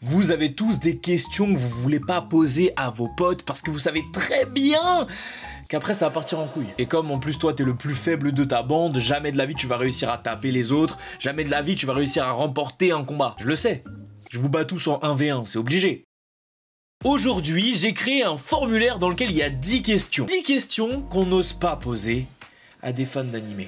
Vous avez tous des questions que vous voulez pas poser à vos potes parce que vous savez très bien qu'après ça va partir en couille. Et comme en plus toi t'es le plus faible de ta bande, jamais de la vie tu vas réussir à taper les autres, jamais de la vie tu vas réussir à remporter un combat. Je le sais, je vous bats tous en 1v1, c'est obligé. Aujourd'hui, j'ai créé un formulaire dans lequel il y a 10 questions. 10 questions qu'on n'ose pas poser à des fans d'anime.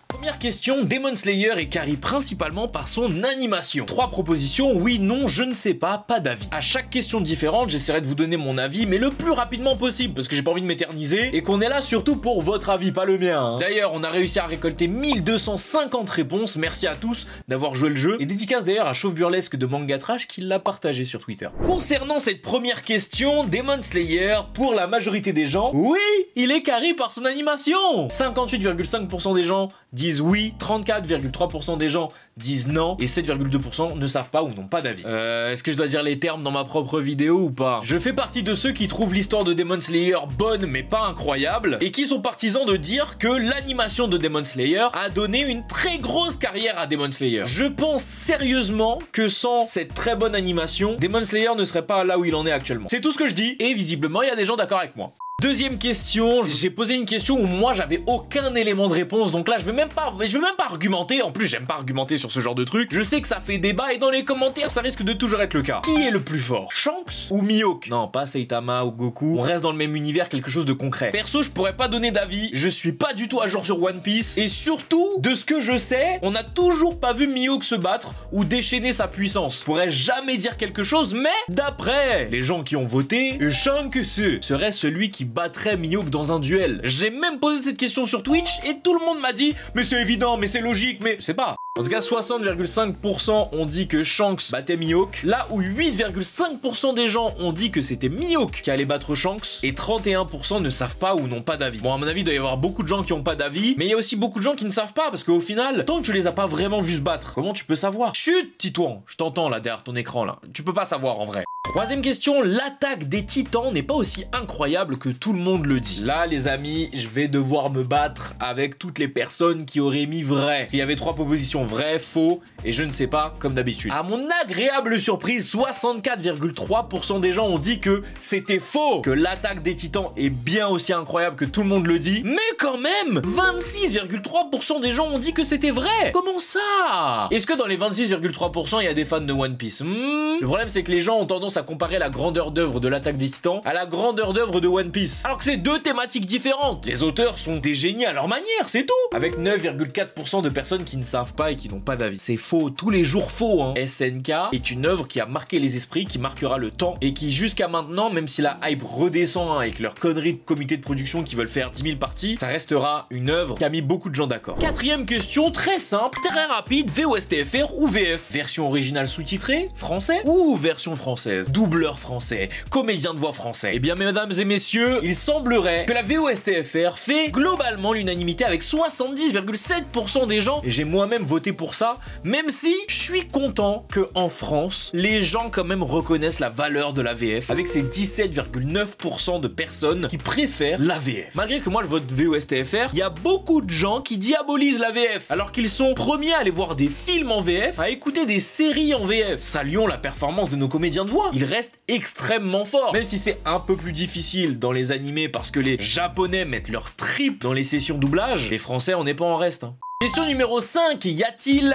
Première question, Demon Slayer est carry principalement par son animation. 3 propositions, oui, non, je ne sais pas d'avis. À chaque question différente, j'essaierai de vous donner mon avis, mais le plus rapidement possible, parce que j'ai pas envie de m'éterniser, et qu'on est là surtout pour votre avis, pas le mien. Hein. D'ailleurs, on a réussi à récolter 1250 réponses, merci à tous d'avoir joué le jeu, et dédicace d'ailleurs à Chauve Burlesque de Manga Trash qui l'a partagé sur Twitter. Concernant cette première question, Demon Slayer, pour la majorité des gens, oui, il est carry par son animation. 58,5% des gens disent oui, 34,3% des gens disent non, et 7,2% ne savent pas ou n'ont pas d'avis. Est-ce que je dois dire les termes dans ma propre vidéo ou pas? Je fais partie de ceux qui trouvent l'histoire de Demon Slayer bonne mais pas incroyable, et qui sont partisans de dire que l'animation de Demon Slayer a donné une très grosse carrière à Demon Slayer. Je pense sérieusement que sans cette très bonne animation, Demon Slayer ne serait pas là où il en est actuellement. C'est tout ce que je dis, et visiblement il y a des gens d'accord avec moi. Deuxième question, j'ai posé une question où moi j'avais aucun élément de réponse, donc là je vais même pas argumenter, en plus j'aime pas argumenter sur ce genre de truc, je sais que ça fait débat et dans les commentaires ça risque de toujours être le cas. Qui est le plus fort, Shanks ou Mihawk? Non, pas Saitama ou Goku, on reste dans le même univers, quelque chose de concret. Perso, je pourrais pas donner d'avis, je suis pas du tout à jour sur One Piece, et surtout, de ce que je sais, on a toujours pas vu Mihawk se battre ou déchaîner sa puissance. Je pourrais jamais dire quelque chose, mais d'après les gens qui ont voté, Shanks serait celui qui battrait Mihawk dans un duel. J'ai même posé cette question sur Twitch et tout le monde m'a dit « Mais c'est évident, mais c'est logique, mais... » Je sais pas. En tout cas, 60,5% ont dit que Shanks battait Mihawk, là où 8,5% des gens ont dit que c'était Mihawk qui allait battre Shanks, et 31% ne savent pas ou n'ont pas d'avis. Bon, à mon avis, il doit y avoir beaucoup de gens qui ont pas d'avis, mais il y a aussi beaucoup de gens qui ne savent pas, parce qu'au final, tant que tu les as pas vraiment vus se battre, comment tu peux savoir? Chut, Titouan, je t'entends là derrière ton écran là. Tu peux pas savoir en vrai. Troisième question, l'attaque des titans n'est pas aussi incroyable que tout le monde le dit. Là, les amis, je vais devoir me battre avec toutes les personnes qui auraient mis vrai. Il y avait 3 propositions, vrai, faux, et je ne sais pas, comme d'habitude. À mon agréable surprise, 64,3% des gens ont dit que c'était faux, que l'attaque des titans est bien aussi incroyable que tout le monde le dit, mais quand même, 26,3% des gens ont dit que c'était vrai. Comment ça? Est-ce que dans les 26,3%, il y a des fans de One Piece? Le problème, c'est que les gens ont tendance à comparer la grandeur d'œuvre de l'attaque des titans à la grandeur d'œuvre de One Piece. Alors que c'est 2 thématiques différentes. Les auteurs sont des génies à leur manière, c'est tout. Avec 9,4% de personnes qui ne savent pas et qui n'ont pas d'avis. C'est faux, tous les jours faux, hein. SNK est une œuvre qui a marqué les esprits, qui marquera le temps, et qui jusqu'à maintenant, même si la hype redescend hein, avec leur connerie de comité de production qui veulent faire 10 000 parties, ça restera une œuvre qui a mis beaucoup de gens d'accord. Quatrième question, très simple, très rapide, VOSTFR ou VF? Version originale sous-titrée, français, ou version française? Doubleur français, comédien de voix français. Eh bien, mesdames et messieurs, il semblerait que la VOSTFR fait globalement l'unanimité avec 70,7% des gens, et j'ai moi-même voté pour ça, même si je suis content que en France, les gens quand même reconnaissent la valeur de la VF, avec ces 17,9% de personnes qui préfèrent la VF. Malgré que moi je vote VOSTFR, il y a beaucoup de gens qui diabolisent la VF, alors qu'ils sont premiers à aller voir des films en VF, à écouter des séries en VF. Saluons la performance de nos comédiens de voix. Il reste extrêmement fort, même si c'est un peu plus difficile dans les animés parce que les japonais mettent leur trip dans les sessions doublage, les français on n'est pas en reste hein. Question numéro 5,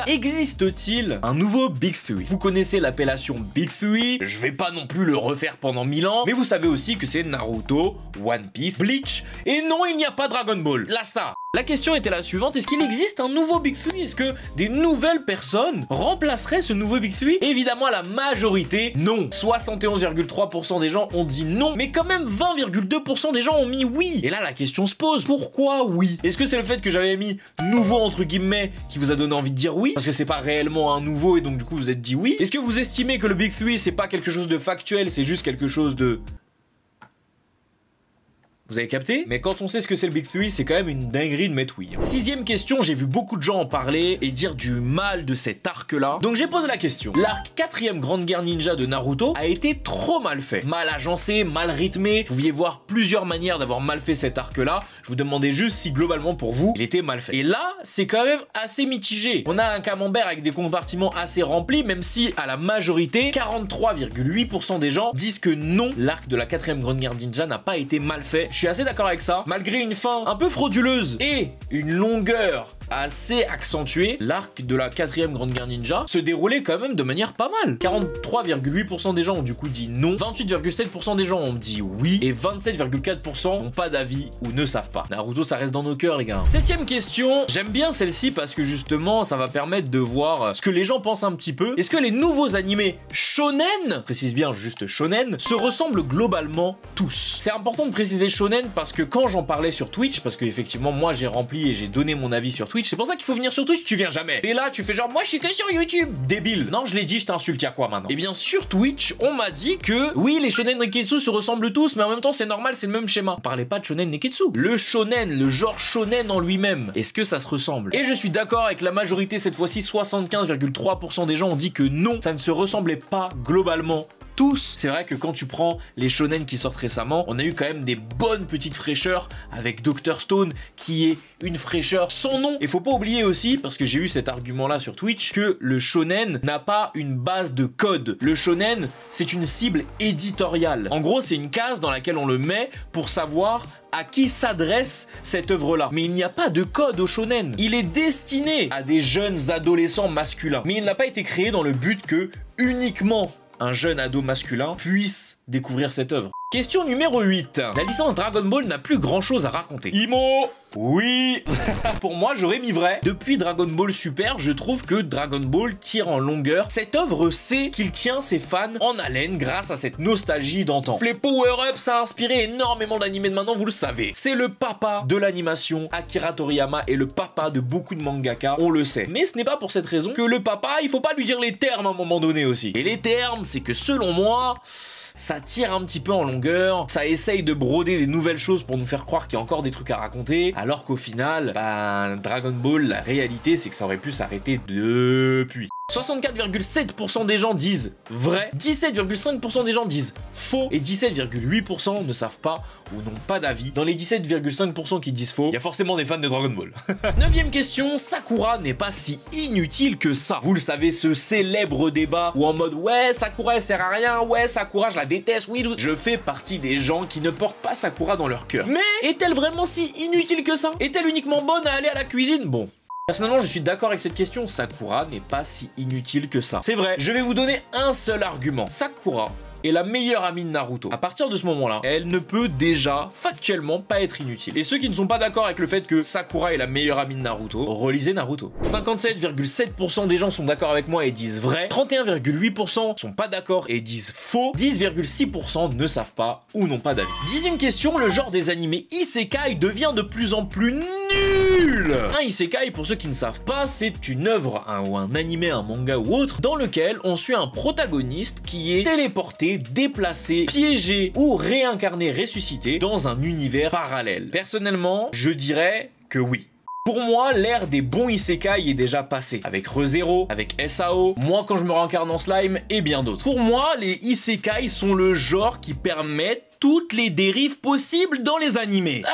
existe-t-il un nouveau Big 3? Vous connaissez l'appellation Big 3, je vais pas non plus le refaire pendant 1000 ans, mais vous savez aussi que c'est Naruto, One Piece, Bleach, et non il n'y a pas Dragon Ball, lâche ça. La question était la suivante, est-ce qu'il existe un nouveau Big 3? Est-ce que des nouvelles personnes remplaceraient ce nouveau Big 3? Évidemment la majorité, non. 71,3% des gens ont dit non, mais quand même 20,2% des gens ont mis oui. Et là la question se pose, pourquoi oui? Est-ce que c'est le fait que j'avais mis nouveau entre guillemets qui vous a donné envie de dire oui? Parce que c'est pas réellement un nouveau et donc du coup vous êtes dit oui? Est-ce que vous estimez que le Big 3 c'est pas quelque chose de factuel, c'est juste quelque chose de... Vous avez capté? Mais quand on sait ce que c'est le Big 3, c'est quand même une dinguerie de mettre oui. Sixième question, j'ai vu beaucoup de gens en parler et dire du mal de cet arc-là. Donc j'ai posé la question. L'arc 4ème Grande Guerre Ninja de Naruto a été trop mal fait. Mal agencé, mal rythmé. Vous pouviez voir plusieurs manières d'avoir mal fait cet arc-là. Je vous demandais juste si globalement pour vous, il était mal fait. Et là, c'est quand même assez mitigé. On a un camembert avec des compartiments assez remplis, même si à la majorité, 43,8% des gens disent que non, l'arc de la 4ème Grande Guerre Ninja n'a pas été mal fait. Je suis assez d'accord avec ça. Malgré une fin un peu frauduleuse et une longueur assez accentuée, l'arc de la 4ème Grande Guerre Ninja se déroulait quand même de manière pas mal. 43,8% des gens ont du coup dit non, 28,7% des gens ont dit oui et 27,4% n'ont pas d'avis ou ne savent pas. Naruto, ça reste dans nos cœurs les gars. Septième question, j'aime bien celle-ci parce que justement ça va permettre de voir ce que les gens pensent un petit peu. Est-ce que les nouveaux animés shonen, précise bien juste shonen, se ressemblent globalement tous? C'est important de préciser shonen parce que quand j'en parlais sur Twitch, parce que effectivement moi j'ai rempli et j'ai donné mon avis sur Twitch, c'est pour ça qu'il faut venir sur Twitch, tu viens jamais. Et là tu fais genre moi je suis que sur YouTube, débile. Non, je l'ai dit, je t'insulte, y'a quoi maintenant? Et bien sur Twitch, on m'a dit que oui, les shonen neketsu se ressemblent tous, mais en même temps c'est normal, c'est le même schéma. On parlait pas de shonen neketsu. Le shonen, le genre shonen en lui-même, est-ce que ça se ressemble? Et je suis d'accord avec la majorité cette fois-ci, 75,3% des gens ont dit que non, ça ne se ressemblait pas globalement tous. C'est vrai que quand tu prends les shonen qui sortent récemment, on a eu quand même des bonnes petites fraîcheurs avec Dr Stone qui est une fraîcheur sans nom. Et faut pas oublier aussi, parce que j'ai eu cet argument là sur Twitch, que le shonen n'a pas une base de code. Le shonen, c'est une cible éditoriale. En gros, c'est une case dans laquelle on le met pour savoir à qui s'adresse cette œuvre-là. Mais il n'y a pas de code au shonen. Il est destiné à des jeunes adolescents masculins. Mais il n'a pas été créé dans le but que uniquement un jeune ado masculin puisse découvrir cette œuvre. Question numéro 8. La licence Dragon Ball n'a plus grand chose à raconter. Imo, oui. Pour moi, j'aurais mis vrai. Depuis Dragon Ball Super, je trouve que Dragon Ball tire en longueur. Cette œuvre sait qu'il tient ses fans en haleine grâce à cette nostalgie d'antan. Les power-ups, ça a inspiré énormément d'animés de maintenant, vous le savez. C'est le papa de l'animation. Akira Toriyama est le papa de beaucoup de mangaka, on le sait. Mais ce n'est pas pour cette raison que le papa, il faut pas lui dire les termes à un moment donné aussi. Et les termes, c'est que selon moi, ça tire un petit peu en longueur, ça essaye de broder des nouvelles choses pour nous faire croire qu'il y a encore des trucs à raconter, alors qu'au final, Dragon Ball, la réalité, c'est que ça aurait pu s'arrêter depuis. 64,7% des gens disent vrai, 17,5% des gens disent faux et 17,8% ne savent pas ou n'ont pas d'avis. Dans les 17,5% qui disent faux, il y a forcément des fans de Dragon Ball. 9ème question, Sakura n'est pas si inutile que ça. Vous le savez, ce célèbre débat où en mode ouais, Sakura elle sert à rien, ouais, Sakura je la déteste, oui, je fais partie des gens qui ne portent pas Sakura dans leur cœur. Mais est-elle vraiment si inutile que ça? Est-elle uniquement bonne à aller à la cuisine? Bon. Personnellement, je suis d'accord avec cette question, Sakura n'est pas si inutile que ça. C'est vrai, je vais vous donner un seul argument. Sakura est la meilleure amie de Naruto. À partir de ce moment-là, elle ne peut déjà factuellement pas être inutile. Et ceux qui ne sont pas d'accord avec le fait que Sakura est la meilleure amie de Naruto, relisez Naruto. 57,7% des gens sont d'accord avec moi et disent vrai, 31,8% sont pas d'accord et disent faux, 10,6% ne savent pas ou n'ont pas d'avis. 10ème question, le genre des animés isekai devient de plus en plus nul. Un isekai, pour ceux qui ne savent pas, c'est une œuvre, ou un animé, un manga ou autre, dans lequel on suit un protagoniste qui est téléporté, déplacé, piégé ou réincarné, ressuscité dans un univers parallèle. Personnellement, je dirais que oui. Pour moi, l'ère des bons isekai est déjà passée. Avec ReZero, avec SAO, moi quand je me réincarne en slime et bien d'autres. Pour moi, les isekai sont le genre qui permettent toutes les dérives possibles dans les animés.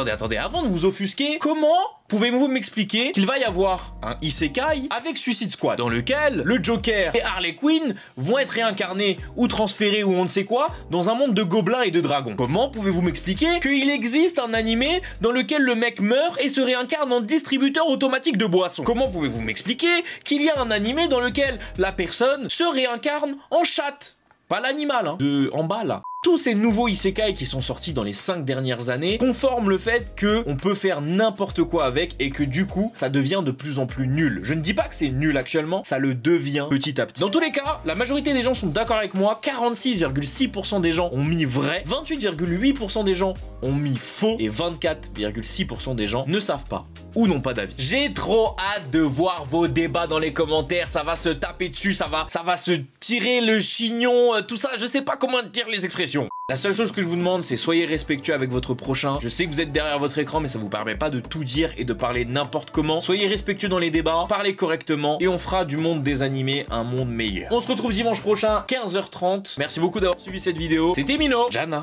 Attendez, avant de vous offusquer, comment pouvez-vous m'expliquer qu'il va y avoir un isekai avec Suicide Squad, dans lequel le Joker et Harley Quinn vont être réincarnés ou transférés ou on ne sait quoi dans un monde de gobelins et de dragons? Comment pouvez-vous m'expliquer qu'il existe un animé dans lequel le mec meurt et se réincarne en distributeur automatique de boissons? Comment pouvez-vous m'expliquer qu'il y a un animé dans lequel la personne se réincarne en chatte? Pas l'animal, hein, en bas là. Tous ces nouveaux isekai qui sont sortis dans les 5 dernières années conforment le fait que on peut faire n'importe quoi avec et que du coup, ça devient de plus en plus nul. Je ne dis pas que c'est nul actuellement, ça le devient petit à petit. Dans tous les cas, la majorité des gens sont d'accord avec moi, 46,6% des gens ont mis vrai, 28,8% des gens ont mis faux et 24,6% des gens ne savent pas ou n'ont pas d'avis. J'ai trop hâte de voir vos débats dans les commentaires, ça va se taper dessus, ça va se tirer le chignon, tout ça, je sais pas comment dire les expressions. La seule chose que je vous demande, c'est soyez respectueux avec votre prochain. Je sais que vous êtes derrière votre écran, mais ça vous permet pas de tout dire et de parler n'importe comment. Soyez respectueux dans les débats, parlez correctement et on fera du monde des animés un monde meilleur. On se retrouve dimanche prochain, 15h30. Merci beaucoup d'avoir suivi cette vidéo. C'était Mino, Jana.